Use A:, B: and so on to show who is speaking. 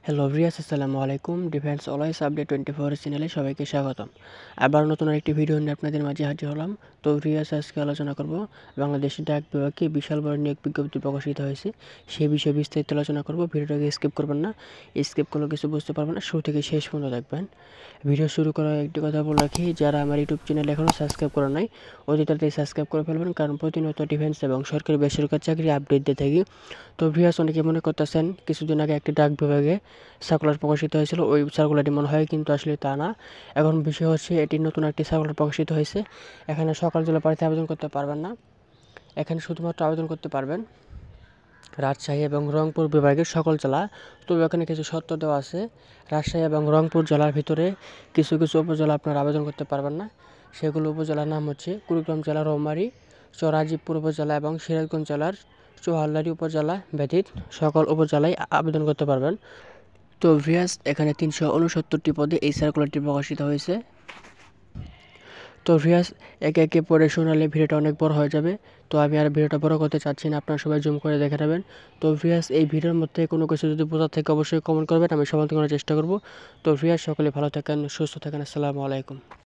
A: Hello viewers, আসসালামু আলাইকুম। Defence always update 24 চ্যানেলে সবাইকে স্বাগতম। আবার নতুন আরেকটি ভিডিও নিয়ে আপনাদের মাঝে হাজির হলাম। তো ভিউয়ার্স, আজকে আলোচনা করব বাংলাদেশের ডাক বিভাগে বিশাল বড় নিয়োগ বিজ্ঞপ্তি প্রকাশিত হয়েছে, সেই বিষয়ে বিস্তারিত আলোচনা করব। ভিডিওটাকে স্কিপ করবেন না, স্কিপ করলে কিছু বুঝতে পারবেন না, শুরু থেকে শেষ পর্যন্ত দেখবেন। ভিডিও শুরু করার একটি কথা বলে রাখি, যারা আমার ইউটিউব চ্যানেল এখনও সাবস্ক্রাইব করেন নাই অতি তাড়াতাড়ি সাবস্ক্রাইব করে ফেলবেন, কারণ প্রতিনিয়ত ডিফেন্স এবং সরকারি বেসরকারি চাকরি আপডেট দিয়ে থাকি। তো ভিউয়ার্স, অনেকে মনে করতেছেন কিছুদিন আগে একটি ডাক বিভাগে সার্কুলার প্রকাশিত হয়েছিল, ওই সার্কুলারটি মনে হয়, কিন্তু আসলে তা না। এখন বিষয় হচ্ছে এটি নতুন একটি সার্কুলার প্রকাশিত হয়েছে। এখানে সকল জেলা প্রার্থী আবেদন করতে পারবেন না, এখানে শুধুমাত্র আবেদন করতে পারবেন রাজশাহী এবং রংপুর বিভাগের সকল জেলা। তবে এখানে কিছু শর্ত দেওয়া আছে। রাজশাহী এবং রংপুর জেলার ভিতরে কিছু কিছু উপজেলা আপনারা আবেদন করতে পারবেন না। সেগুলো উপজেলার নাম হচ্ছে কুড়িগ্রাম জেলার রৌমারী, চরাজিপুর উপজেলা এবং সিরাজগঞ্জ জেলার চৌহাল্লারি উপজেলা ব্যতীত সকল উপজেলায় আবেদন করতে পারবেন। তো ভিউয়ার্স, এখানে 369টি পদে এই সার্কুলারটি প্রকাশিত হয়েছে। তো ভিউয়ার্স, একে একে পড়ে শোনালে ভিডিওটা অনেক বড় হয়ে যাবে। তো আমি আর ভিডিওটা বড় করতে চাচ্ছি না, আপনারা সবাই জুম করে দেখে নেবেন। তো ভিউয়ার্স, এই ভিডিওর মধ্যে কোনো কিছু যদি বোঝার থেকে অবশ্যই কমেন্ট করবেন, আমি সমাধান করার চেষ্টা করব। তো ভিউয়ার্স, সকলে ভালো থাকেন, সুস্থ থাকেন। আসসালামু আলাইকুম।